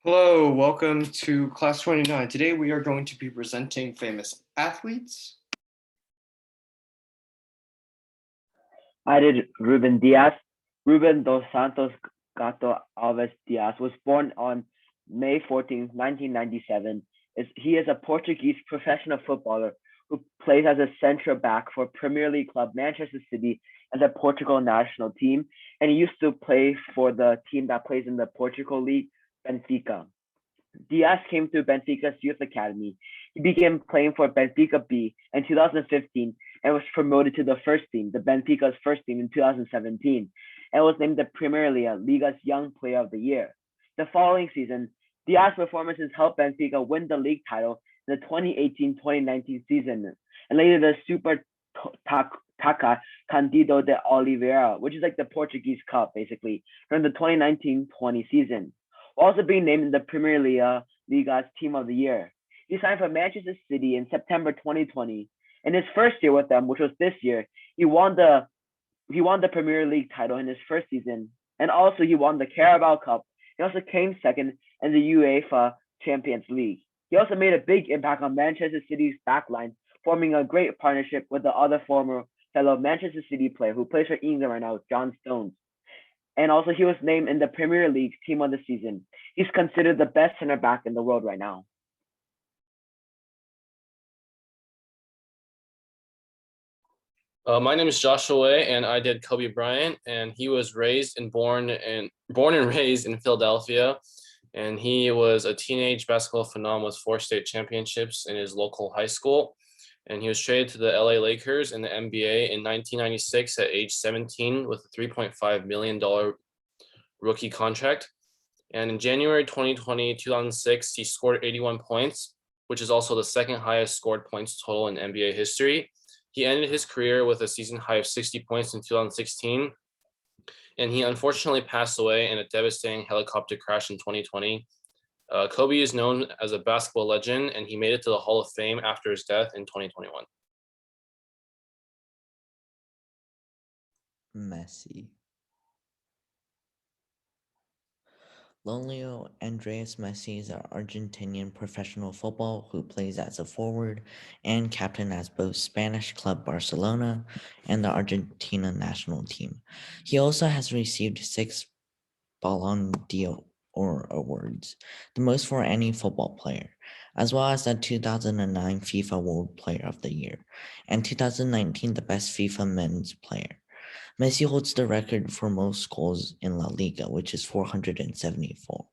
Hello, welcome to Class 29. Today we are going to be presenting famous athletes. I did Ruben Diaz. Ruben dos Santos Gato Alves Diaz was born on May 14, 1997. He is a Portuguese professional footballer who plays as a centre back for Premier League club Manchester City and the Portugal national team. And he used to play for the team that plays in the Portugal League, Benfica. Diaz came through Benfica's youth academy. He began playing for Benfica B in 2015 and was promoted to the first team, the Benfica's first team in 2017, and was named the Premier Liga's Young Player of the Year. The following season, Diaz's performances helped Benfica win the league title in the 2018-2019 season, and later the Super Taca Candido de Oliveira, which is like the Portuguese Cup, basically, during the 2019-20 season, also being named in the Premier Liga's Team of the Year. He signed for Manchester City in September 2020. In his first year with them, which was this year, he won the Premier League title in his first season, and also he won the Carabao Cup. He also came second in the UEFA Champions League. He also made a big impact on Manchester City's backline, forming a great partnership with the other former fellow Manchester City player who plays for England right now, John Stones. And also he was named in the Premier League Team of the Season. He's considered the best center back in the world right now. My name is Joshua Way, and I did Kobe Bryant, and he was born and raised in Philadelphia, and he was a teenage basketball phenomenon with 4 state championships in his local high school, and he was traded to the LA Lakers in the NBA in 1996 at age 17 with a $3.5 million rookie contract. And in January 2006, he scored 81 points, which is also the second highest scored points total in NBA history. He ended his career with a season high of 60 points in 2016, and he unfortunately passed away in a devastating helicopter crash in 2020. Kobe is known as a basketball legend, and he made it to the Hall of Fame after his death in 2021. Messi. Lionel Andres Messi is an Argentinian professional football who plays as a forward and captain as both Spanish club Barcelona and the Argentina national team. He also has received 6 Ballon d'Or awards, the most for any football player, as well as the 2009 FIFA World Player of the Year and 2019 the best FIFA men's player. Messi holds the record for most goals in La Liga, which is 474,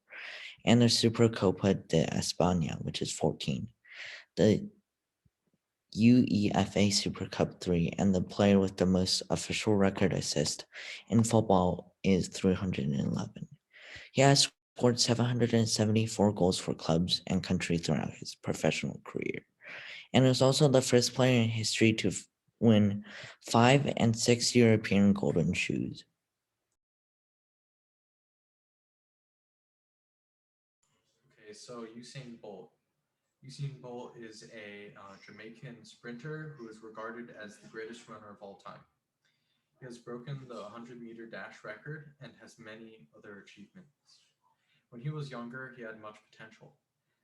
and the Supercopa de España, which is 14. The UEFA Super Cup 3, and the player with the most official record assist in football is 311. He has scored 774 goals for clubs and country throughout his professional career, and is also the first player in history to win 5 and 6 European Golden Shoes. Okay, so Usain Bolt. Usain Bolt is a Jamaican sprinter who is regarded as the greatest runner of all time. He has broken the 100-meter dash record and has many other achievements. When he was younger, he had much potential.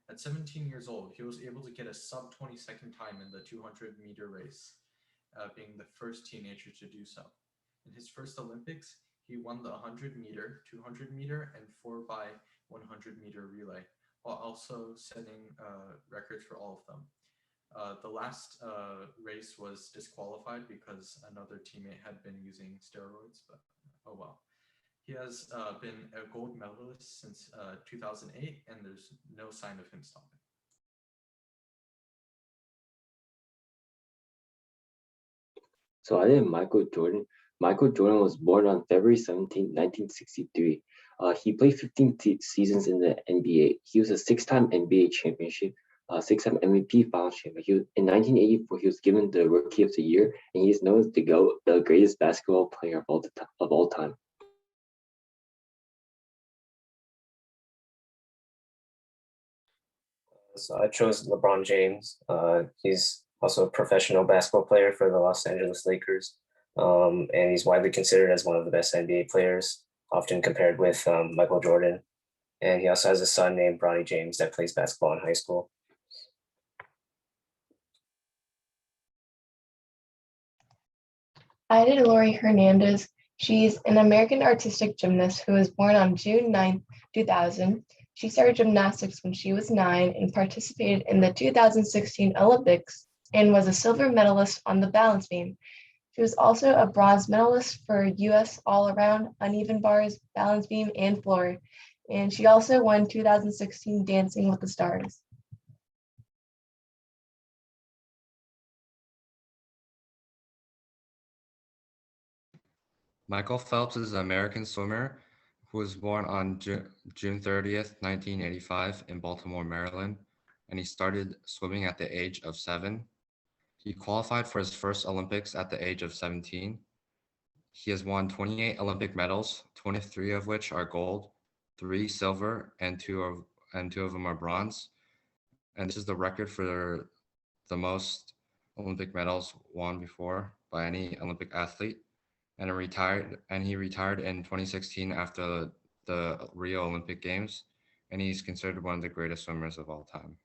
At 17 years old, he was able to get a sub-22nd time in the 200-meter race, being the first teenager to do so. In his first Olympics, he won the 100-meter, 200-meter, and 4x100-meter relay, while also setting records for all of them. The last race was disqualified because another teammate had been using steroids, but oh well. He has been a gold medalist since 2008, and there's no sign of him stopping. So I did Michael Jordan. Michael Jordan was born on February 17, 1963. He played 15 seasons in the NBA. He was a 6-time NBA championship, 6-time MVP finals champion. In 1984, he was given the Rookie of the Year, and he is known as the greatest basketball player of all time. So I chose LeBron James. He's also a professional basketball player for the Los Angeles Lakers, and he's widely considered as one of the best NBA players, often compared with Michael Jordan. And he also has a son named Bronny James that plays basketball in high school. I did Lori Hernandez. She's an American artistic gymnast who was born on June 9, 2000. She started gymnastics when she was 9 and participated in the 2016 Olympics and was a silver medalist on the balance beam. She was also a bronze medalist for US all-around, uneven bars, balance beam, and floor. And she also won 2016 Dancing with the Stars. Michael Phelps is an American swimmer who was born on June 30th, 1985 in Baltimore, Maryland, and he started swimming at the age of 7. He qualified for his first Olympics at the age of 17. He has won 28 Olympic medals, 23 of which are gold, 3 silver, and two of them are bronze. And this is the record for the most Olympic medals won before by any Olympic athlete. And he retired in 2016 after the Rio Olympic Games, and he's considered one of the greatest swimmers of all time.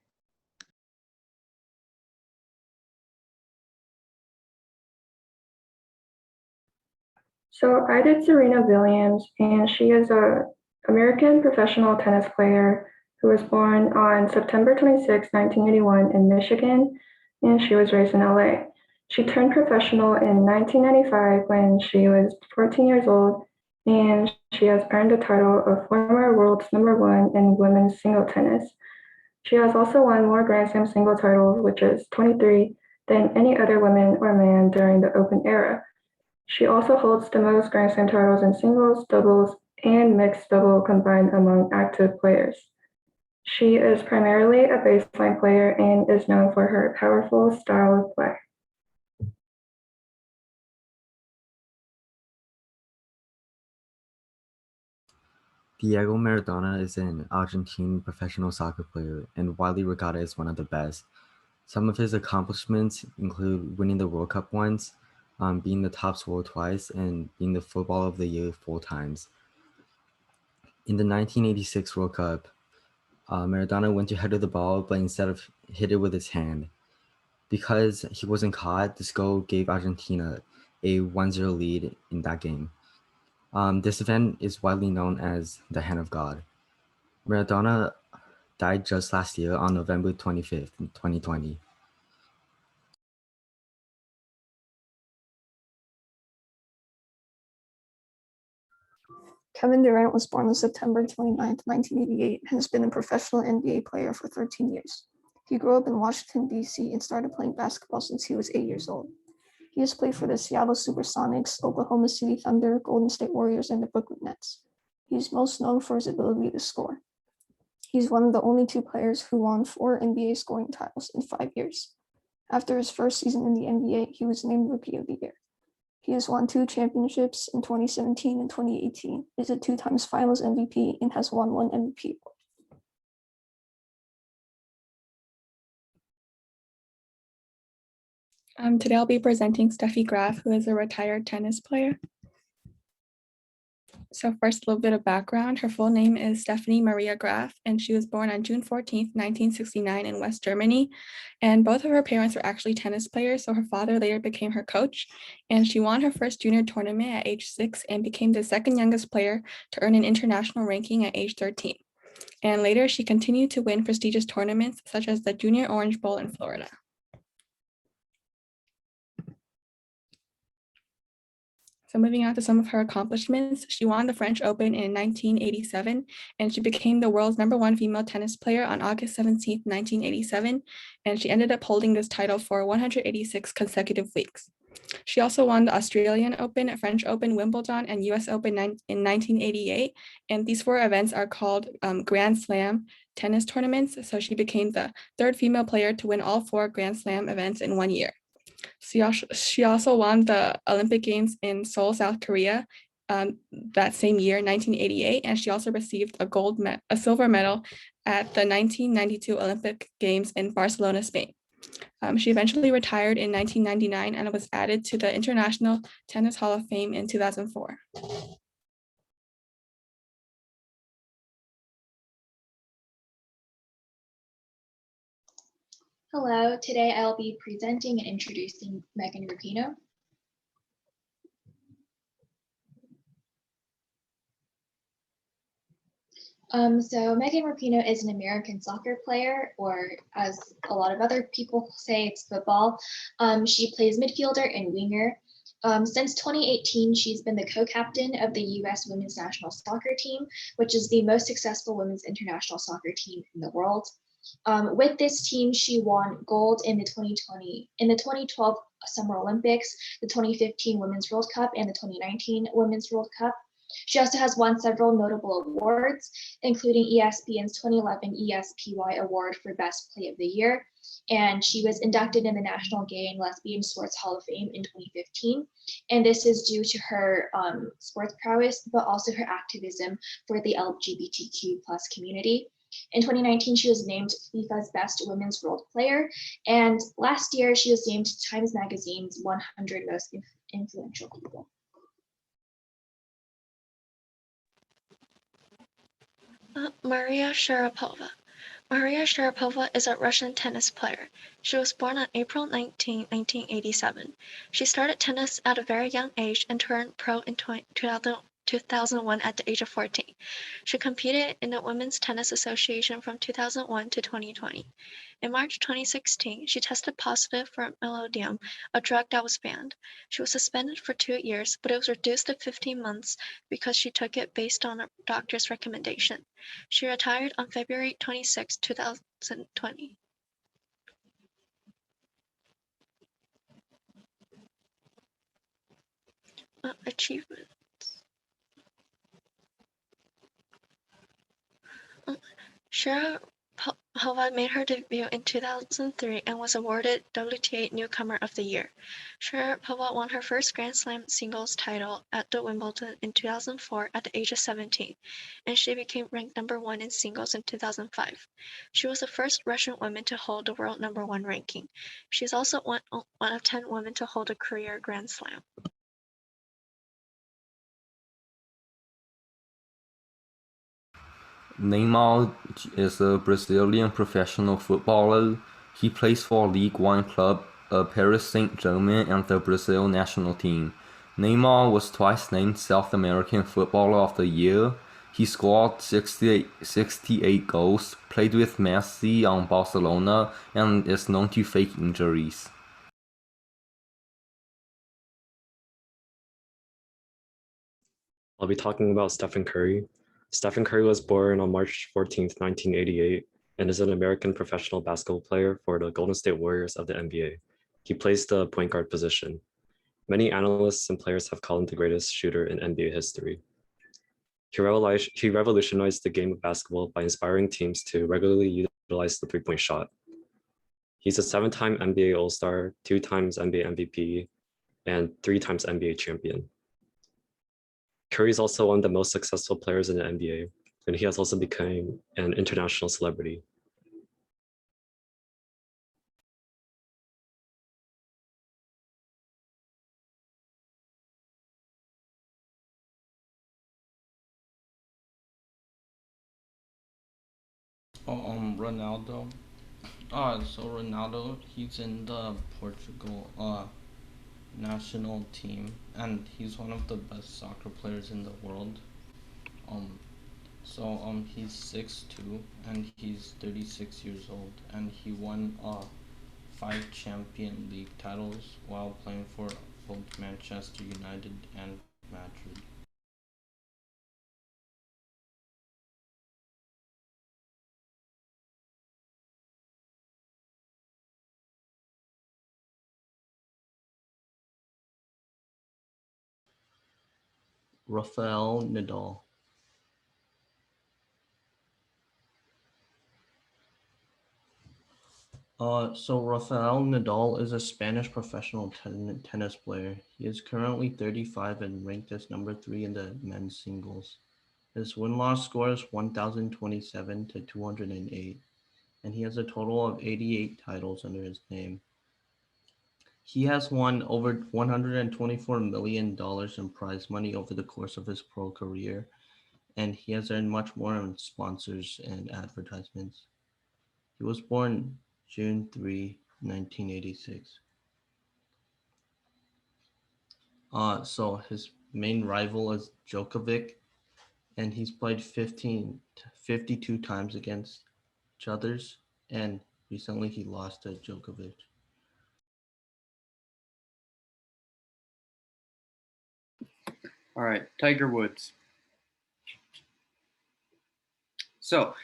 So I did Serena Williams, and she is a American professional tennis player who was born on September 26, 1981 in Michigan, and she was raised in LA. She turned professional in 1995 when she was 14 years old, and she has earned the title of former world's #1 in women's single tennis. She has also won more Grand Slam single titles, which is 23, than any other woman or man during the Open era. She also holds the most Grand Slam titles in singles, doubles, and mixed double combined among active players. She is primarily a baseline player and is known for her powerful style of play. Diego Maradona is an Argentine professional soccer player and widely regarded as one of the best. Some of his accomplishments include winning the World Cup once, being the top scorer twice, and being the Football of the Year 4 times. In the 1986 World Cup, Maradona went to header the ball, but instead of hit it with his hand. Because he wasn't caught, this goal gave Argentina a 1-0 lead in that game. This event is widely known as the Hand of God. Maradona died just last year on November 25th, 2020. Kevin Durant was born on September 29, 1988, and has been a professional NBA player for 13 years. He grew up in Washington, D.C., and started playing basketball since he was 8 years old. He has played for the Seattle Supersonics, Oklahoma City Thunder, Golden State Warriors, and the Brooklyn Nets. He is most known for his ability to score. He's one of the only 2 players who won 4 NBA scoring titles in 5 years. After his first season in the NBA, he was named Rookie of the Year. He has won 2 championships in 2017 and 2018, is a 2 times finals MVP, and has won 1 MVP. Today I'll be presenting Steffi Graf, who is a retired tennis player. So first, a little bit of background. Her full name is Stephanie Maria Graf, and she was born on June 14th, 1969 in West Germany. And both of her parents were actually tennis players, so her father later became her coach. And she won her first junior tournament at age 6 and became the second youngest player to earn an international ranking at age 13. And later, she continued to win prestigious tournaments such as the Junior Orange Bowl in Florida. So moving on to some of her accomplishments, she won the French Open in 1987, and she became the world's #1 female tennis player on August 17, 1987, and she ended up holding this title for 186 consecutive weeks. She also won the Australian Open, French Open, Wimbledon, and US Open in 1988, and these 4 events are called Grand Slam tennis tournaments, so she became the 3rd female player to win all 4 Grand Slam events in 1 year. She also won the Olympic Games in Seoul, South Korea that same year, 1988, and she also received a silver medal at the 1992 Olympic Games in Barcelona, Spain. She eventually retired in 1999 and was added to the International Tennis Hall of Fame in 2004. Hello, today I'll be presenting and introducing Megan Rapinoe. So Megan Rapinoe is an American soccer player, or as a lot of other people say, it's football. She plays midfielder and winger. Since 2018, she's been the co-captain of the U.S. women's national soccer team, which is the most successful women's international soccer team in the world. With this team, she won gold in the 2012 Summer Olympics, the 2015 Women's World Cup, and the 2019 Women's World Cup. She also has won several notable awards, including ESPN's 2011 ESPY Award for Best Play of the Year. And she was inducted in the National Gay and Lesbian Sports Hall of Fame in 2015. And this is due to her sports prowess, but also her activism for the LGBTQ+ community. In 2019, she was named FIFA's Best Women's World Player. And last year, she was named Times Magazine's 100 Most Influential People. Maria Sharapova. Maria Sharapova is a Russian tennis player. She was born on April 19, 1987. She started tennis at a very young age and turned pro in 2001 at the age of 14. She competed in the Women's Tennis Association from 2001 to 2020. In March 2016, she tested positive for melodium, a drug that was banned. She was suspended for 2 years, but it was reduced to 15 months because she took it based on a doctor's recommendation. She retired on February 26, 2020. Achievement. Sharapova made her debut in 2003 and was awarded WTA Newcomer of the Year. Sharapova won her first Grand Slam singles title at the Wimbledon in 2004 at the age of 17, and she became ranked #1 in singles in 2005. She was the first Russian woman to hold the world #1 ranking. She is also one of 10 women to hold a career Grand Slam. Neymar is a Brazilian professional footballer. He plays for League One club Paris Saint-Germain and the Brazil national team. Neymar was twice named South American Footballer of the Year. He scored 68 goals, played with Messi on Barcelona, and is known to fake injuries. I'll be talking about Stephen Curry. Stephen Curry was born on March 14th, 1988, and is an American professional basketball player for the Golden State Warriors of the NBA. He plays the point guard position. Many analysts and players have called him the greatest shooter in NBA history. He revolutionized the game of basketball by inspiring teams to regularly utilize the three-point shot. He's a 7-time NBA All-Star, 2 times NBA MVP, and 3 times NBA champion. Curry is also one of the most successful players in the NBA, and he has also become an international celebrity. Ronaldo. So Ronaldo, he's in the Portugal national team, and he's one of the best soccer players in the world. He's 6'2", and he's 36 years old, and he won 5 Champions League titles while playing for both Manchester United and Madrid. Rafael Nadal. Rafael Nadal is a Spanish professional tennis player. He is currently 35 and ranked as #3 in the men's singles. His win-loss score is 1,027 to 208, and he has a total of 88 titles under his name. He has won over $124 million in prize money over the course of his pro career, and he has earned much more in sponsors and advertisements. He was born June 3, 1986. So his main rival is Djokovic, and he's played 52 times against each others, and recently he lost to Djokovic. All right, Tiger Woods. So,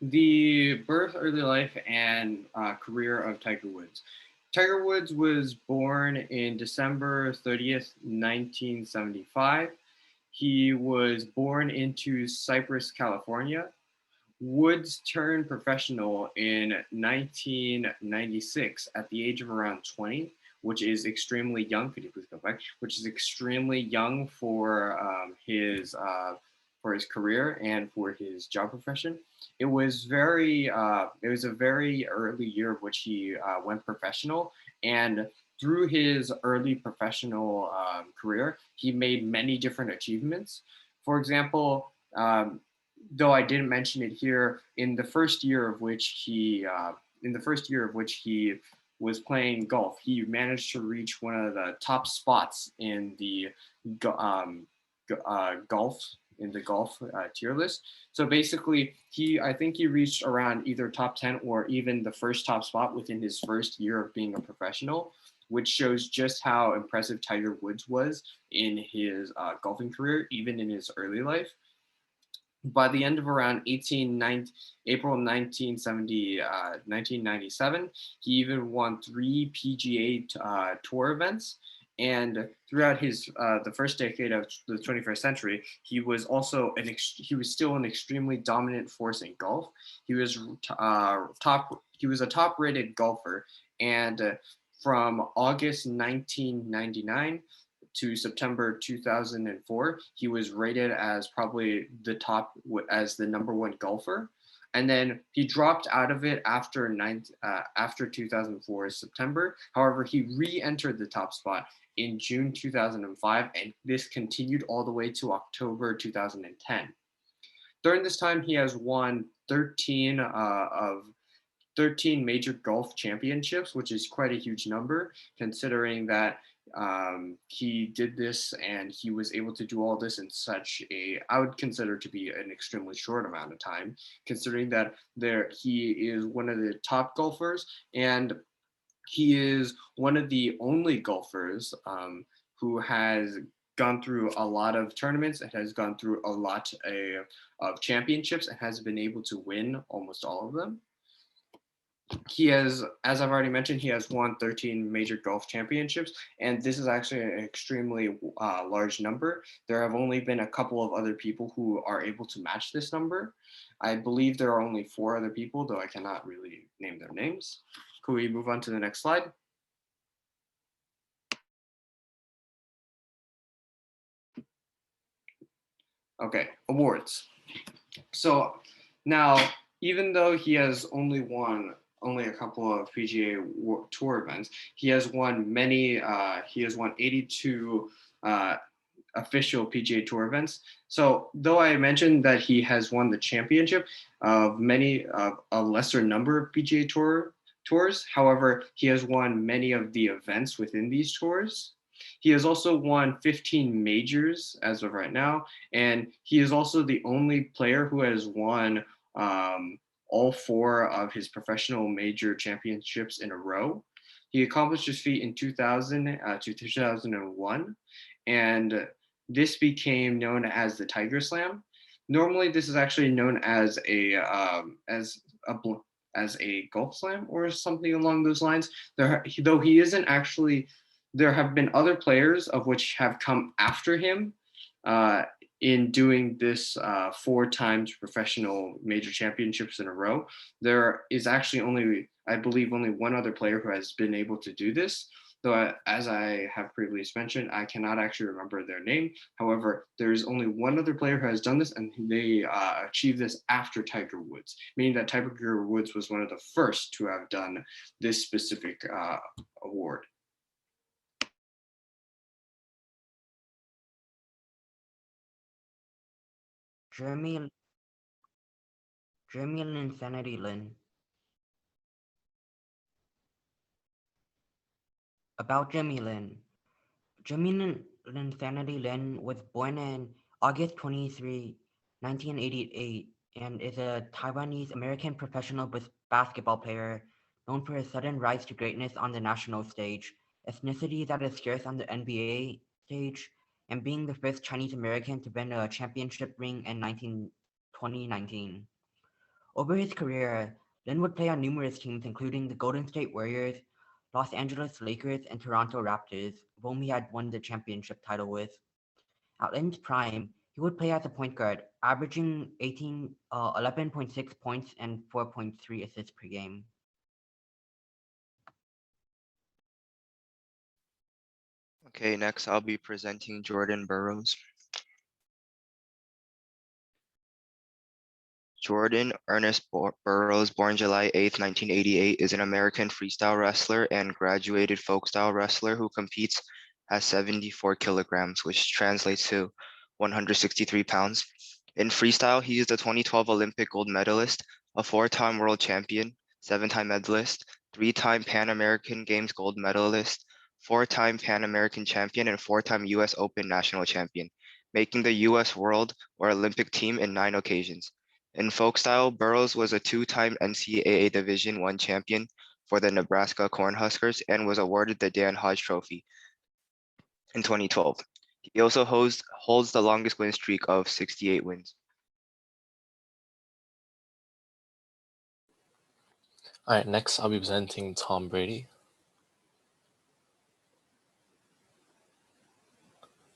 the birth, early life, and career of Tiger Woods. Tiger Woods was born in December 30th, 1975. He was born into Cypress, California. Woods turned professional in 1996 at the age of around 20, which is extremely young. Could you please go back? Which is extremely young for his career and for his job profession. It was a very early year of which he went professional, and through his early professional career, he made many different achievements. For example, though I didn't mention it here, in the first year of which he was playing golf, he managed to reach one of the top spots in the golf tier list. So basically, I think he reached around either top 10 or even the first top spot within his first year of being a professional, which shows just how impressive Tiger Woods was in his golfing career, even in his early life. By the end of around April 1997, he even won 3 PGA Tour events. And throughout the first decade of the 21st century, he was still an extremely dominant force in golf. He was a top-rated golfer, and from August 1999 to September 2004, he was rated as probably the number one golfer. And then he dropped out of it after 2004's September. However, he re-entered the top spot in June 2005, and this continued all the way to October 2010. During this time, he has won 13 major golf championships, which is quite a huge number, considering that he did this and he was able to do all this in I would consider to be an extremely short amount of time, considering that he is one of the top golfers, and he is one of the only golfers who has gone through a lot of tournaments and has gone through a lot of championships and has been able to win almost all of them. He has, as I've already mentioned, he has won 13 major golf championships, and this is actually an extremely large number. There have only been a couple of other people who are able to match this number. I believe there are only 4 other people, though I cannot really name their names. Could we move on to the next slide? Okay, awards. So now, even though he has only a couple of PGA Tour events, he has won 82 official PGA Tour events. So though I mentioned that he has won the championship of a lesser number of PGA tours, however, he has won many of the events within these tours. He has also won 15 majors as of right now, and he is also the only player who has won all 4 of his professional major championships in a row. He accomplished this feat in 2000 to 2001, and this became known as the Tiger Slam. Normally, this is actually known as a golf slam or something along those lines. Though he isn't actually, there have been other players of which have come after him in doing this 4 times professional major championships in a row. There is actually I believe only one other player who has been able to do this, though as I have previously mentioned, I cannot actually remember their name. However, there is only one other player who has done this, and they achieved this after Tiger Woods, meaning that Tiger Woods was one of the first to have done this specific award. Jeremy and Infinity Lynn. About Jimmy Lin. Jimmy Linsanity Lin was born in August 23, 1988, and is a Taiwanese American professional basketball player known for his sudden rise to greatness on the national stage, ethnicity that is scarce on the NBA stage, and being the first Chinese American to win a championship ring in 2019. Over his career, Lin would play on numerous teams, including the Golden State Warriors, Los Angeles Lakers, and Toronto Raptors, whom he had won the championship title with. At Lin's prime, he would play as a point guard, averaging 11.6 points and 4.3 assists per game. Okay, next I'll be presenting Jordan Burroughs. Jordan Ernest Burroughs, born July 8, 1988, is an American freestyle wrestler and graduated folk style wrestler who competes at 74 kilograms, which translates to 163 pounds. In freestyle, he is the 2012 Olympic gold medalist, a 4-time world champion, 7-time medalist, 3-time Pan American Games gold medalist, 4-time Pan American champion, and 4-time US Open national champion, making the US world or Olympic team in 9 occasions. In folk style, Burroughs was a 2-time NCAA Division I champion for the Nebraska Cornhuskers and was awarded the Dan Hodge Trophy in 2012. He also holds the longest win streak of 68 wins. All right, next I'll be presenting Tom Brady.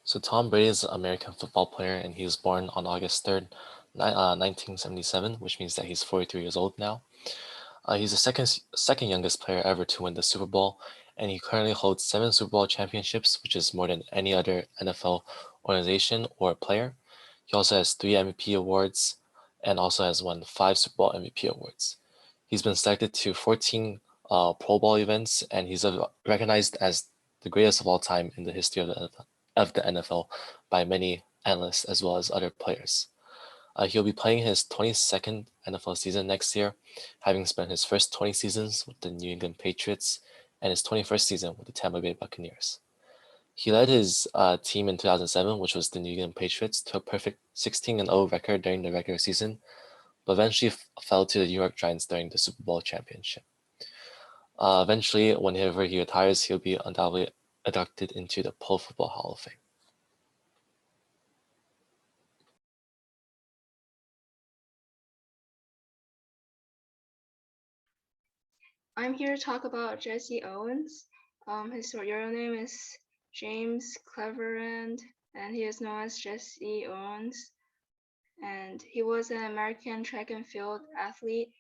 So Tom Brady is an American football player, and he was born on August 3rd, 1977, which means that he's 43 years old now. He's the second youngest player ever to win the Super Bowl, and he currently holds 7 Super Bowl championships, which is more than any other NFL organization or player. He also has 3 MVP awards and also has won 5 Super Bowl MVP awards. He's been selected to 14 Pro Bowl events, and he's recognized as the greatest of all time in the history of the NFL by many analysts as well as other players. He'll be playing his 22nd NFL season next year, having spent his first 20 seasons with the New England Patriots and his 21st season with the Tampa Bay Buccaneers. He led his team in 2007, which was the New England Patriots, to a perfect 16-0 record during the regular season, but eventually fell to the New York Giants during the Super Bowl championship. Eventually, whenever he retires, he'll be undoubtedly inducted into the Pro Football Hall of Fame. I'm here to talk about Jesse Owens. His real name is James Cleveland, and he is known as Jesse Owens. And he was an American track and field athlete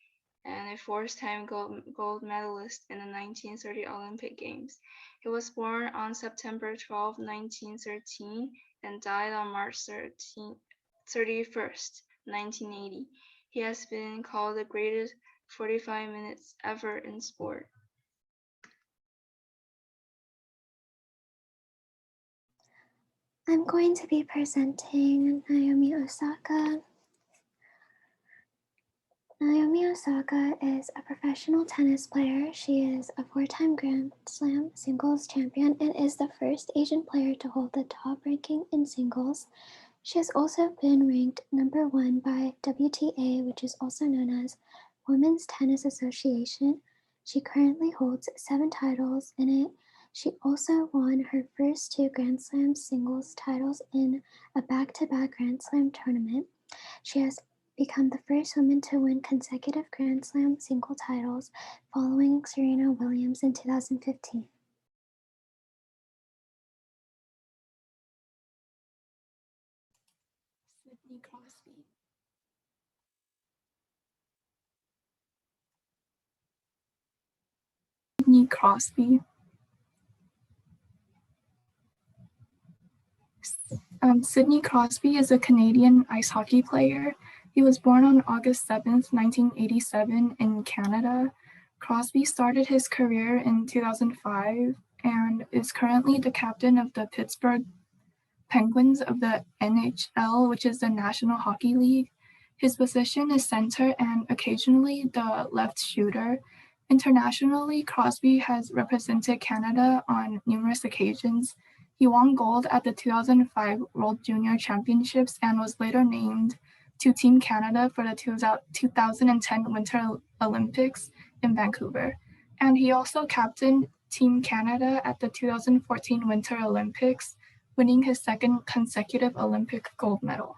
and a 4-time gold medalist in the 1930 Olympic Games. He was born on September 12, 1913, and died on March 31st, 1980. He has been called the greatest 45 minutes ever in sport. I'm going to be presenting Naomi Osaka. Naomi Osaka is a professional tennis player. She is a 4-time Grand Slam singles champion and is the first Asian player to hold the top ranking in singles. She has also been ranked number 1 by WTA, which is also known as Women's Tennis Association. She currently holds 7 titles in it. She also won her first 2 Grand Slam singles titles in a back-to-back Grand Slam tournament. She has become the first woman to win consecutive Grand Slam single titles following Serena Williams in 2015. Sidney Crosby. Sidney Crosby. Sidney Crosby is a Canadian ice hockey player. He was born on August 7th, 1987 in Canada. Crosby started his career in 2005 and is currently the captain of the Pittsburgh Penguins of the NHL, which is the National Hockey League. His position is center and occasionally the left shooter. Internationally, Crosby has represented Canada on numerous occasions. He won gold at the 2005 World Junior Championships and was later named to Team Canada for the 2010 Winter Olympics in Vancouver. And he also captained Team Canada at the 2014 Winter Olympics, winning his second consecutive Olympic gold medal.